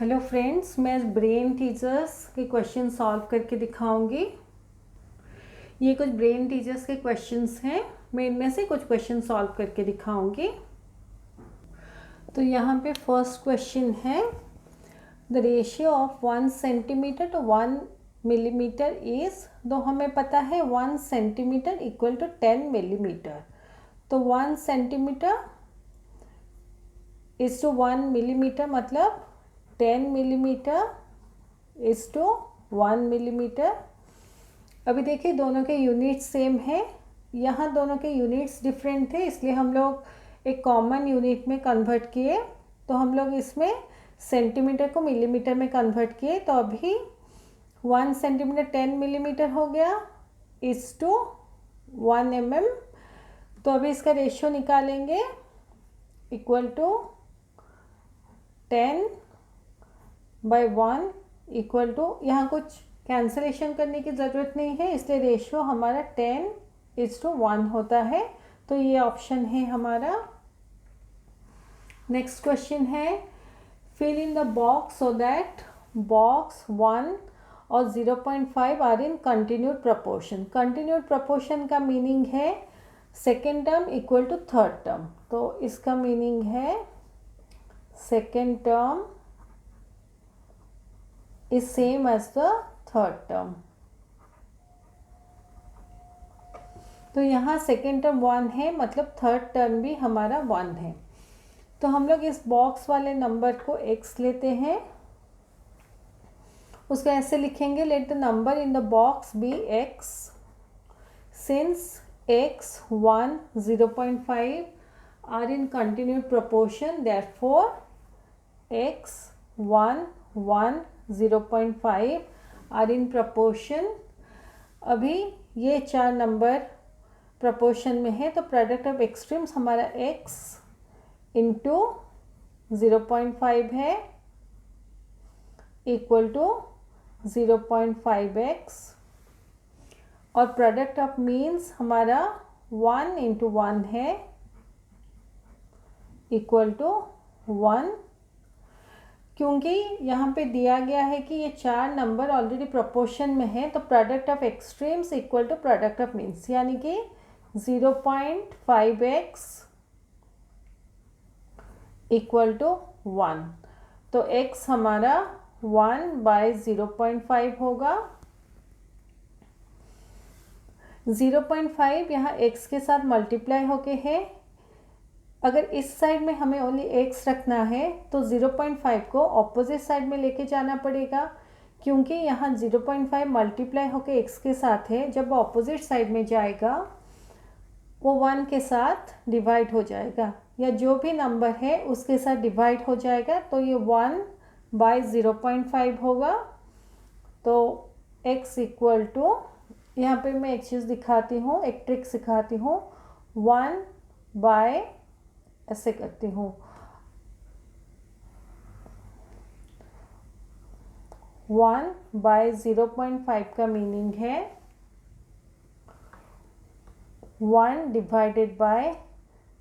Hello friends, मैं brain teachers के question solve करके दिखाऊंगी। ये कुछ ब्रेन टीचर्स के क्वेश्चंस हैं। मैं इनमें से कुछ क्वेश्चन सॉल्व करके दिखाऊंगी। तो यहाँ पे फर्स्ट क्वेश्चन है, the ratio of 1 centimetre to 1 millimetre is, तो हमें पता है 1 सेंटीमीटर इक्वल टू 10 मिलीमीटर। तो 1 सेंटीमीटर इज टू 1 मिलीमीटर मतलब 10 मिलीमीटर इज टू 1 मिलीमीटर। अभी देखिए दोनों के यूनिट्स सेम है, यहाँ दोनों के यूनिट्स डिफरेंट थे, इसलिए हम लोग एक कॉमन यूनिट में कन्वर्ट किए। तो हम लोग इसमें सेंटीमीटर को मिलीमीटर में कन्वर्ट किए, तो अभी 1 सेंटीमीटर 10 मिलीमीटर हो गया इज टू 1 mm। तो अभी इसका रेशियो निकालेंगे, इक्वल टू 10/1 इक्वल टू, यहाँ कुछ कैंसलेशन करने की ज़रूरत नहीं है, इसलिए रेशियो हमारा 10:1 होता है। तो ये ऑप्शन है हमारा। नेक्स्ट क्वेश्चन है, fill in the box so that box 1 और 0.5 are in continued proportion. Continued proportion का मीनिंग है second term equal to third term. तो इसका मीनिंग है second term is same as the third term। तो यहाँ second term 1 है, मतलब थर्ड टर्म भी हमारा 1 है। तो हम लोग इस बॉक्स वाले नंबर को x लेते हैं, उसको ऐसे लिखेंगे, let the number in the box be x। Since x 1 0.5 are in continued proportion, therefore x 1 1 0.5 are in proportion. अभी ये चार नंबर प्रपोर्शन में है, तो प्रोडक्ट ऑफ एक्सट्रीम्स हमारा x इंटू 0.5 है इक्वल टू 0.5x, और प्रोडक्ट ऑफ मीन्स हमारा 1 इंटू 1 है इक्वल टू 1। क्योंकि यहाँ पे दिया गया है कि ये चार नंबर ऑलरेडी प्रोपोर्शन में है, तो product of extremes equal to product of means, यानी कि 0.5x इक्वल टू 1। तो x हमारा 1/0.5 होगा। 0.5 यहाँ x के साथ मल्टीप्लाई होके है। अगर इस साइड में हमें ओनली x रखना है तो 0.5 को ऑपोजिट साइड में लेके जाना पड़ेगा, क्योंकि यहाँ 0.5 मल्टीप्लाई होके x के साथ है। जब ऑपोजिट साइड में जाएगा वो 1 के साथ डिवाइड हो जाएगा, या जो भी नंबर है उसके साथ डिवाइड हो जाएगा, तो ये 1/0.5 होगा। तो x इक्वल टू, यहाँ पे मैं एक चीज़ दिखाती हूँ, एक ट्रिक सिखाती हूँ। 1 ऐसे करती हूँ, 1/0.5 का मीनिंग है 1 divided by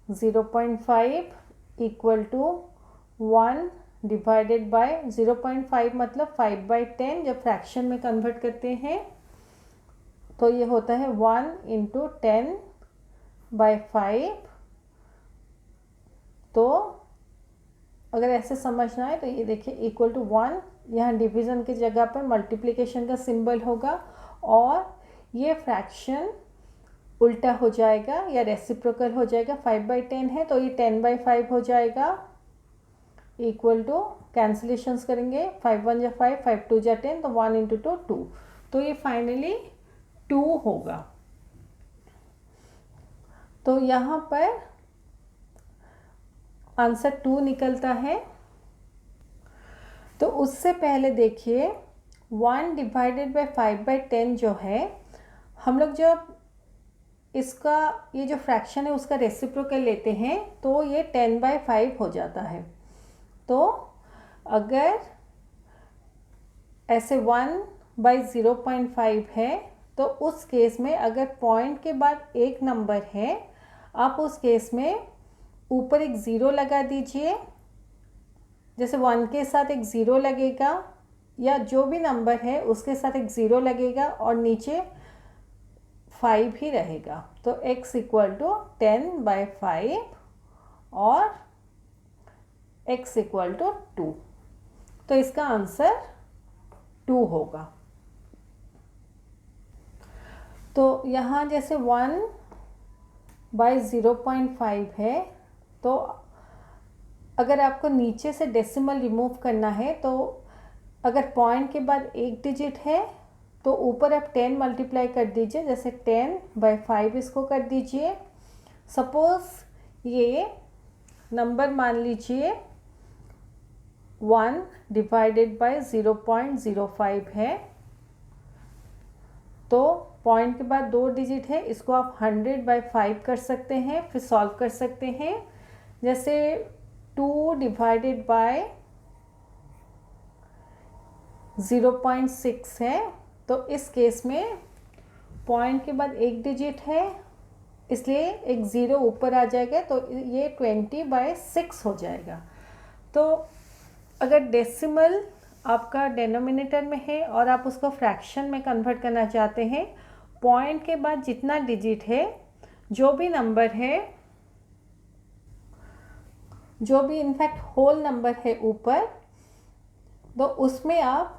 0.5 equal to 1 divided by 0.5 मतलब 5/10। जब फ्रैक्शन में कन्वर्ट करते हैं तो ये होता है 1 इंटू 10/5। तो अगर ऐसे समझना है तो ये देखिए इक्वल टू 1, यहाँ डिवीज़न की जगह पर मल्टीप्लिकेशन का सिंबल होगा, और ये फ्रैक्शन उल्टा हो जाएगा या रेसिप्रोकल हो जाएगा। 5/10 है तो ये 10/5 हो जाएगा, इक्वल टू, कैंसिलेशंस करेंगे, 5 1 जा 5, 5 2 जा 10, तो 1 इंटू 2 2, तो ये फाइनली 2 होगा। तो यहाँ पर आंसर 2 निकलता है। तो उससे पहले देखिए 1 डिवाइडेड बाय 5/10 जो है, हम लोग जब इसका ये जो फ्रैक्शन है उसका रेसिप्रोकल लेते हैं तो ये 10/5 हो जाता है। तो अगर ऐसे 1/0.5 है तो उस केस में अगर पॉइंट के बाद एक नंबर है, आप उस केस में ऊपर एक ज़ीरो लगा दीजिए, जैसे 1 के साथ एक ज़ीरो लगेगा या जो भी नंबर है उसके साथ एक ज़ीरो लगेगा और नीचे 5 ही रहेगा। तो x इक्वल टू 10/5 और x इक्वल टू 2। तो इसका आंसर 2 होगा। तो यहाँ जैसे 1/0.5 है, तो अगर आपको नीचे से डेसिमल रिमूव करना है तो अगर पॉइंट के बाद एक डिजिट है तो ऊपर आप 10 मल्टीप्लाई कर दीजिए, जैसे 10/5 इसको कर दीजिए। सपोज़ ये नंबर मान लीजिए 1/0.05 है, तो पॉइंट के बाद 2 डिजिट है, इसको आप 100/5 कर सकते हैं, फिर सॉल्व कर सकते हैं। जैसे 2/0.6 है, तो इस केस में पॉइंट के बाद एक डिजिट है, इसलिए एक ज़ीरो ऊपर आ जाएगा, तो ये 20/6 हो जाएगा। तो अगर डेसिमल आपका डेनोमिनेटर में है और आप उसको फ्रैक्शन में कन्वर्ट करना चाहते हैं, पॉइंट के बाद जितना डिजिट है, जो भी नंबर है, जो भी इनफैक्ट होल नंबर है ऊपर, तो उसमें आप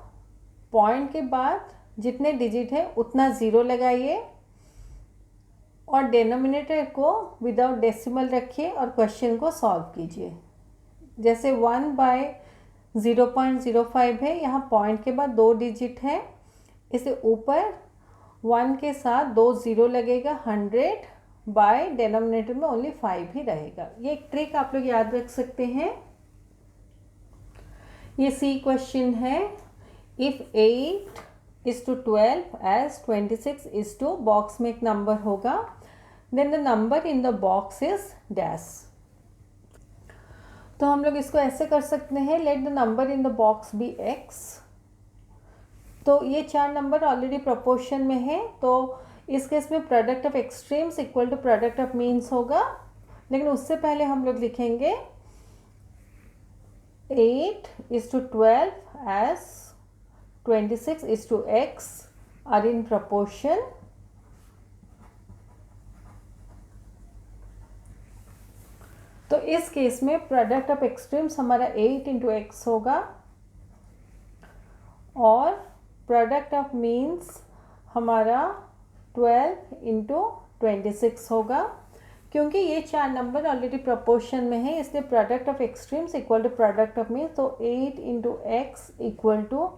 पॉइंट के बाद जितने डिजिट है उतना ज़ीरो लगाइए और डेनोमिनेटर को विदाउट डेसिमल रखिए और क्वेश्चन को सॉल्व कीजिए। जैसे 1/0.05 है, यहाँ पॉइंट के बाद 2 डिजिट है, इसे ऊपर 1 के साथ 2 ज़ीरो लगेगा, 100 बाय डेनोमिनेटर में ओनली 5 ही रहेगा। ये एक ट्रिक आप लोग याद रख सकते हैं। ये सी क्वेश्चन है, इफ़ 8:12 as 26:, बॉक्स में एक नंबर होगा, then the number in the box is dash. तो हम लोग इसको ऐसे कर सकते हैं, let the number in the box be x। तो ये 4 नंबर ऑलरेडी प्रोपोर्शन में है, तो इस केस में product of extremes equal to product of means होगा। लेकिन उससे पहले हम लोग लिखेंगे 8:12 as 26:x are in proportion। तो इस केस में प्रोडक्ट ऑफ एक्सट्रीम्स हमारा 8 × x होगा और प्रोडक्ट ऑफ मीन्स हमारा 12 × 26 होगा। क्योंकि ये 4 नंबर ऑलरेडी प्रोपोर्शन में है, इसलिए product of extremes equal to product of means, तो 8 × x इक्वल टू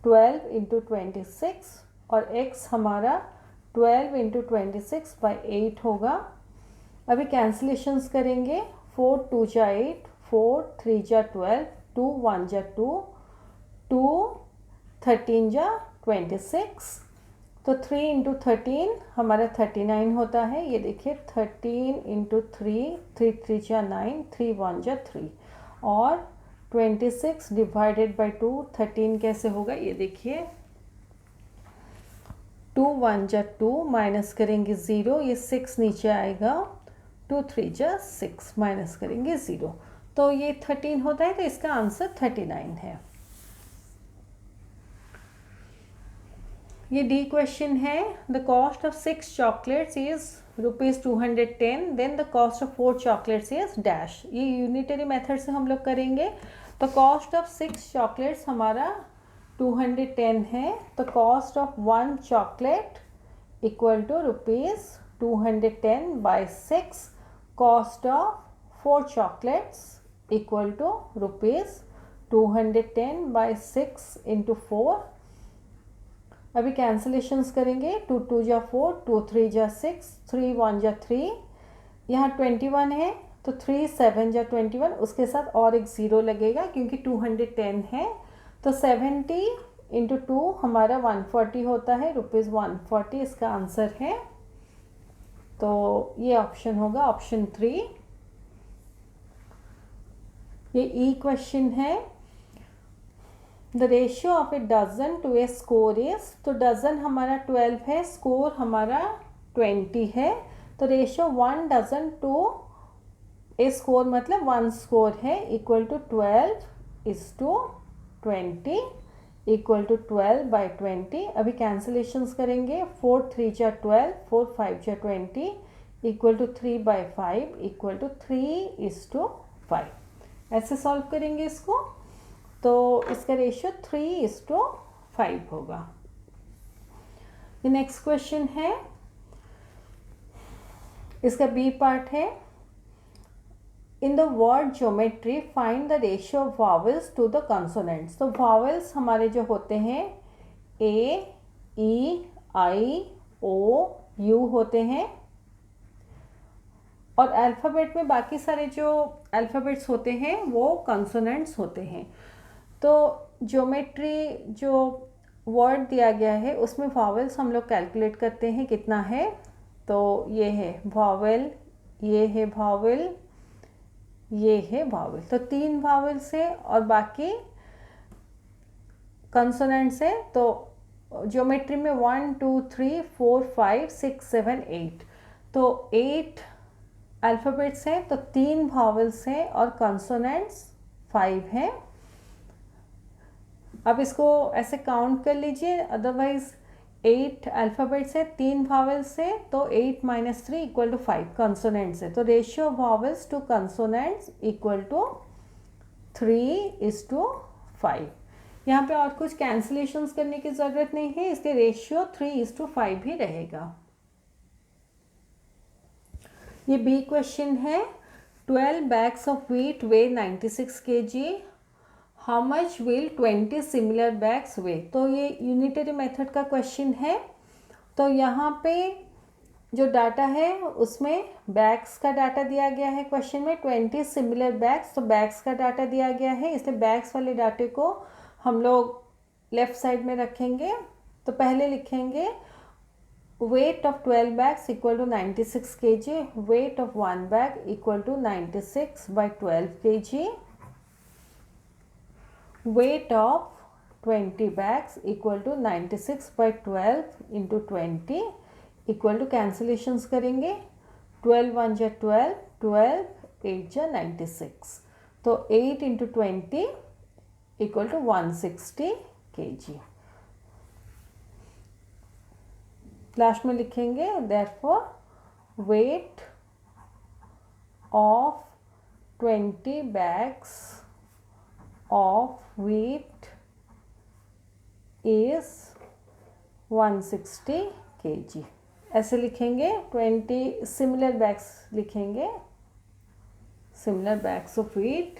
12 × 26 और x हमारा 12 × 26/8 होगा। अभी कैंसिलेशंस करेंगे, 4 × 2 = 8, 4 × 3 = 12, 2 × 1 = 2, 2 × 13 = 26। तो 3 × 13 हमारा 39 होता है। ये देखिए 13 × 3, 3 × 3 = 9, 3 × 1 = 3 और 26 ÷ 2, 13 कैसे होगा ये देखिए, 2 × 1 = 2, माइनस करेंगे 0, ये 6 नीचे आएगा, 2 × 3 = 6, माइनस करेंगे 0, तो ये 13 होता है। तो इसका आंसर 39 है। ये डी क्वेश्चन है, the cost of 6 chocolates is ₹210, then the cost of 4 chocolates is dash. ये यूनिटरी मेथड से हम लोग करेंगे। तो कॉस्ट ऑफ 6 चॉकलेट्स हमारा 210 है, तो cost of 1 chocolate equal to ₹210/6, cost of 4 chocolates equal to ₹210/6 × 4। अभी कैंसिलेशंस करेंगे, 2 × 2 = 4, 2 × 3 = 6, 3 × 1 = 3, यहाँ 21 है, तो 3 × 7 = 21, उसके साथ और एक ज़ीरो लगेगा क्योंकि 210 है, तो 70 × 2 हमारा 140 होता है, ₹140 इसका आंसर है। तो ये ऑप्शन होगा ऑप्शन 3। ये ई क्वेश्चन है, the ratio of a dozen to a score is, तो डजन हमारा 12 है, स्कोर हमारा 20 है, तो ratio 1 dozen to a score मतलब 1 स्कोर है, इक्वल टू 12 1:20 इक्वल टू 12/20। अभी कैंसिलेशंस करेंगे, 4 3 जा 12, 4 5 जा 20 इक्वल टू 3/5 इक्वल टू 3:5। ऐसे सॉल्व करेंगे इसको, तो इसका रेशियो 3:5 होगा। ये नेक्स्ट क्वेश्चन है, इसका बी पार्ट है, in the word geometry find the ratio of vowels to the consonants. तो वावल्स हमारे जो होते हैं ए, ई, आई, ओ, यू होते हैं, और अल्फ़ाबेट में बाकी सारे जो अल्फ़ाबेट्स होते हैं वो कंसोनेंट्स होते हैं। तो ज्योमेट्री जो वर्ड दिया गया है उसमें वावल्स हम लोग कैलकुलेट करते हैं कितना है। तो ये है वावल, ये है वावल, ये है वावल। तो 3 वावल्स है और बाकी कंसोनेंट्स है। तो ज्योमेट्री में 1 2 3 4 5 6 7 8, तो 8 अल्फ़ाबेट्स हैं, तो 3 वावल्स हैं और कंसोनेंट्स 5 हैं। अब इसको ऐसे काउंट कर लीजिए, अदरवाइज 8 अल्फ़ाबेट्स है, 3 वावल्स है, तो 8 - 3 इक्वल टू 5 कंसोनेंट्स है। तो ratio vowels to consonants equal to 3:5। यहाँ पे और कुछ कैंसिलेशंस करने की ज़रूरत नहीं है, इसलिए रेशियो 3:5 ही रहेगा। ये बी क्वेश्चन है, 12 bags of wheat weigh 96 kg, how much will 20 similar bags weigh. तो ये यूनिटरी मेथड का क्वेश्चन है। तो यहाँ पे जो डाटा है उसमें बैग्स का डाटा दिया गया है, क्वेश्चन में 20 सिमिलर बैग्स, तो बैग्स का डाटा दिया गया है, इसलिए बैग्स वाले डाटे को हम लोग लेफ्ट साइड में रखेंगे। तो पहले लिखेंगे weight of 12 bags equal to 96 kg, weight of 1 bag equal to 96/12 kg, weight of 20 bags equal to 96/12 into 20 equal to cancellations करेंगे, 12 1 जा 12, 12 8 जा 96, तो 8 into 20 equal to 160 kg। Last में लिखेंगे therefore weight of 20 bags of wheat is 160 kg। ऐसे लिखेंगे, 20 similar bags लिखेंगे, similar bags of wheat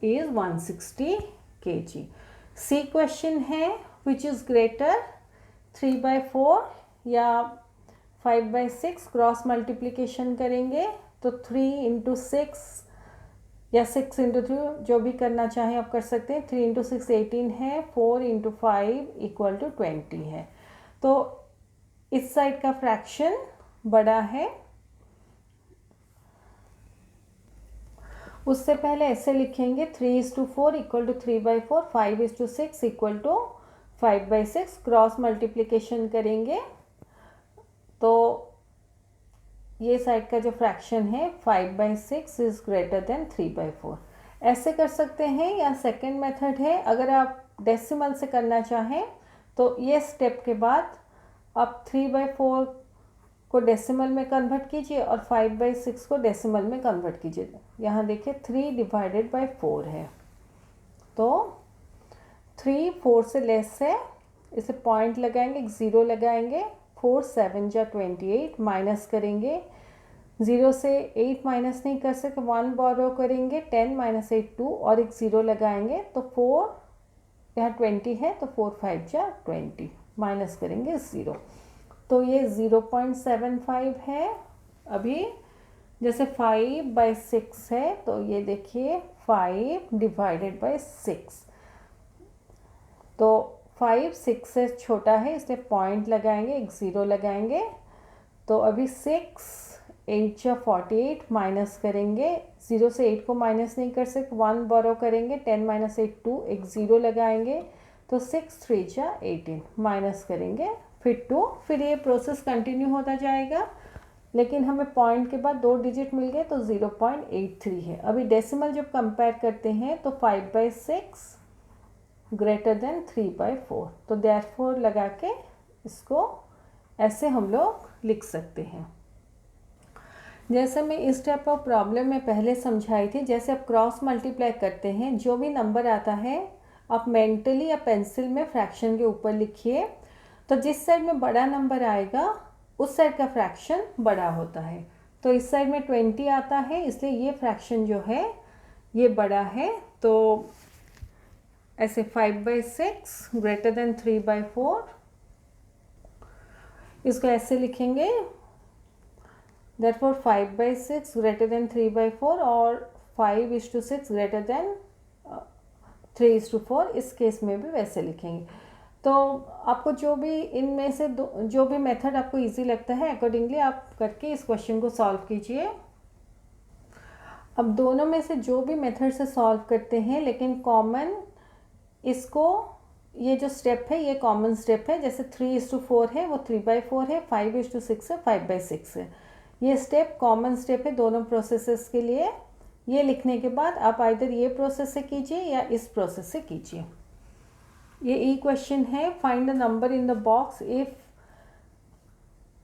is 160 kg। C question है, विच इज़ ग्रेटर 3/4 या 5/6, क्रॉस मल्टीप्लिकेशन करेंगे, तो 3 × 6 या 6 × 3 जो भी करना चाहें आप कर सकते हैं। 3 × 6 18 है, 4 × 5 इक्वल टू 20 है। तो इस साइड का फ्रैक्शन बड़ा है। उससे पहले ऐसे लिखेंगे 3:4 equal to 3/4, 5:6 equal to 5/6, cross multiplication करेंगे तो ये साइड का जो फ्रैक्शन है 5/6 इज ग्रेटर देन 3/4। ऐसे कर सकते हैं, या सेकंड मेथड है, अगर आप डेसिमल से करना चाहें तो ये स्टेप के बाद आप 3/4 को डेसिमल में कन्वर्ट कीजिए और 5/6 को डेसिमल में कन्वर्ट कीजिए। यहाँ देखिए 3/4 है, तो 3 4 से लेस है, इसे पॉइंट लगाएंगे, 0 लगाएंगे, 4 7 जा 28, माइनस करेंगे, 0 से 8 माइनस नहीं कर सकते, 1 बोरो करेंगे, 10 - 8 2 और एक 0 लगाएंगे, तो 4 यहाँ 20 है, तो 4 5 जा 20, माइनस करेंगे 0, तो ये 0.75 है। अभी जैसे 5/6 है, तो ये देखिए 5/6, तो 5 6 से छोटा है, इसलिए पॉइंट लगाएंगे, एक 0 लगाएंगे, तो अभी 6 8 जा 48, माइनस करेंगे, 0 से 8 को माइनस नहीं कर सकते, 1 बोरो करेंगे, 10 - 8 2, एक 0 लगाएंगे, तो 6 3 जा 18, माइनस करेंगे, फिर 2, फिर ये प्रोसेस कंटिन्यू होता जाएगा। लेकिन हमें पॉइंट के बाद 2 डिजिट मिल गए तो 0.83 है। अभी डेसिमल जब कंपेयर करते हैं तो 5/6 ग्रेटर देन 3/4, तो देयरफॉर लगा के इसको ऐसे हम लोग लिख सकते हैं। जैसे मैं इस टाइप ऑफ प्रॉब्लम में पहले समझाई थी, जैसे आप क्रॉस मल्टीप्लाई करते हैं, जो भी नंबर आता है आप मेंटली या पेंसिल में फ्रैक्शन के ऊपर लिखिए, तो जिस साइड में बड़ा नंबर आएगा उस साइड का फ्रैक्शन बड़ा होता है। तो इस साइड में 20 आता है, इसलिए ये फ्रैक्शन जो है ये बड़ा है। तो ऐसे 5/6 ग्रेटर देन 3/4, इसको ऐसे लिखेंगे, therefore 5/6 ग्रेटर देन 3/4 और 5:6 ग्रेटर देन 3:4, इस केस में भी वैसे लिखेंगे। तो आपको जो भी इनमें से जो भी मेथड आपको इजी लगता है अकॉर्डिंगली आप करके इस क्वेश्चन को सॉल्व कीजिए। अब दोनों में से जो भी मेथड से सॉल्व करते हैं, लेकिन कॉमन इसको, ये जो स्टेप है ये कॉमन स्टेप है, जैसे 3:4 है वो 3/4 है, 5:6 है 5/6 है। ये स्टेप कॉमन स्टेप है दोनों प्रोसेसेस के लिए। ये लिखने के बाद आप आइदर ये प्रोसेस से कीजिए या इस प्रोसेस से कीजिए। ये ई क्वेश्चन है, find the number in the box if,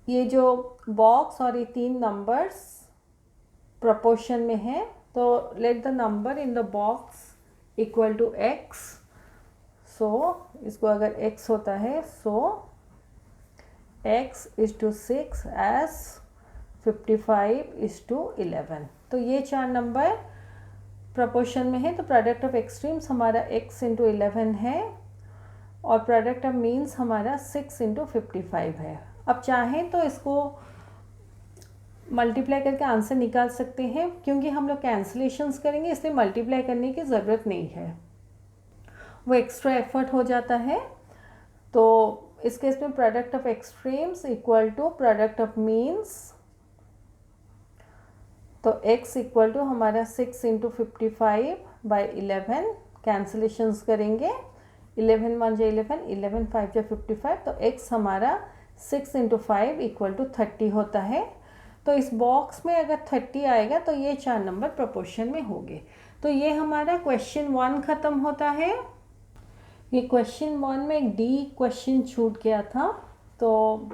ये जो बॉक्स और ये 3 नंबर्स प्रोपोर्शन में है, तो let the number in the box equal to x। So इसको अगर x होता है, सो x is to 6 as 55 is to 11। तो ये 4 नंबर प्रोपोर्शन में है, तो प्रोडक्ट ऑफ एक्सट्रीम्स हमारा x इंटू 11 है और प्रोडक्ट ऑफ मीन्स हमारा 6 इंटू 55 है। अब चाहें तो इसको मल्टीप्लाई करके आंसर निकाल सकते हैं, क्योंकि हम लोग कैंसलेशंस करेंगे इसलिए मल्टीप्लाई करने की ज़रूरत नहीं है, वो एक्स्ट्रा एफर्ट हो जाता है। तो इस केस में product of extremes equal to product of means, तो x इक्वल टू हमारा 6 इंटू 55/11, कैंसलेशंस करेंगे, 11 1 जा 11, 11 5 जा 55, तो x हमारा 6 इंटू 5 इक्वल टू 30 होता है। तो इस बॉक्स में अगर 30 आएगा तो ये 4 नंबर प्रोपोर्शन में होंगे। तो ये हमारा क्वेश्चन 1 ख़त्म होता है। ये क्वेश्चन 1 में एक डी क्वेश्चन छूट गया था, तो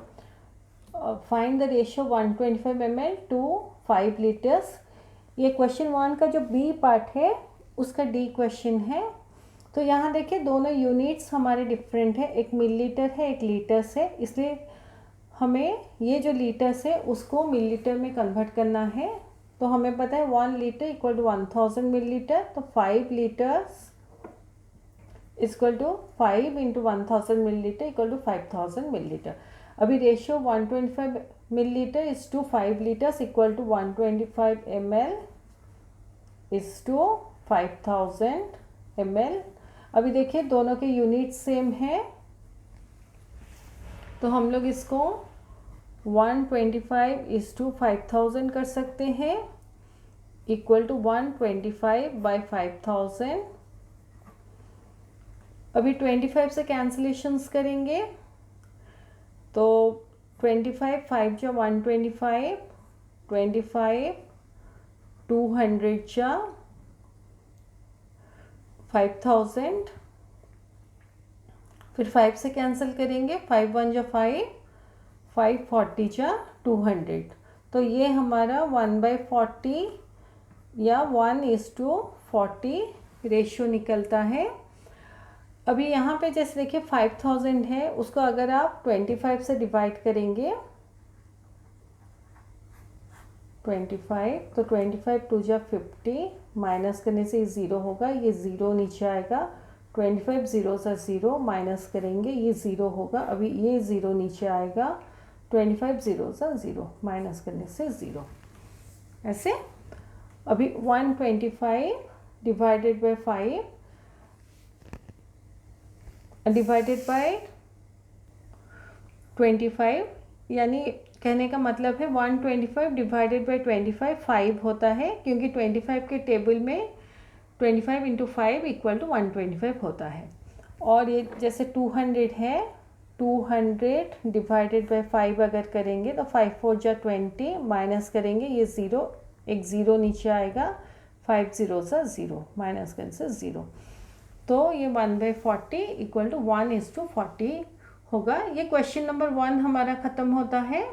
find the ratio 125 ml to 5 litres. ये क्वेश्चन 1 का जो बी पार्ट है उसका डी क्वेश्चन है। तो यहाँ देखिए दोनों यूनिट्स हमारे डिफरेंट है, एक मिलीलीटर है एक लीटर्स है, इसलिए हमें ये जो लीटर्स है उसको मिलीलीटर में कन्वर्ट करना है। तो हमें पता है 1 लीटर इक्वल टू 1000 मिलीलीटर, तो 5 litres equal to 5 into 1000 millilitre equal to 5000 millilitre. अभी ratio 125 millilitre is to 5 litres equal to 125 ml is to 5000 ml। अभी देखिए दोनों के यूनिट सेम है, तो हम लोग इसको 125 इज टू 5000 कर सकते हैं इक्वल टू 125/5000। अभी 25 से कैंसलेशंस करेंगे, तो 25 5 जा 125, 25 200 जा 5000, फिर 5 से कैंसिल करेंगे, 5 1 जा 5, 5 40 जा 200, तो ये हमारा 1/40 या 1:40 रेशियो निकलता है। अभी यहाँ पे जैसे देखिए 5000 है, उसको अगर आप 25 से डिवाइड करेंगे 25, तो 25 2 जा 50, माइनस करने से 0 होगा, ये 0 नीचे आएगा, 25 0 सा 0, माइनस करेंगे ये 0 होगा, अभी ये 0 नीचे आएगा, 25 0 सा 0, माइनस करने से 0, ऐसे। अभी 125 डिवाइडेड बाय 5 डिवाइडेड बाय 25, यानी कहने का मतलब है 125 डिवाइडेड बाय 25 5 होता है, क्योंकि 25 के टेबल में 25 इंटू 5 इक्वल टू 125 होता है। और ये जैसे 200 है, 200 डिवाइडेड बाई 5 अगर करेंगे तो 5 4 जा 20, माइनस करेंगे ये 0, एक 0 नीचे आएगा, 5 0 सा 0, माइनस करने से 0, तो ये 1/40 इक्वल टू 1:40 होगा। ये क्वेश्चन नंबर 1 हमारा ख़त्म होता है।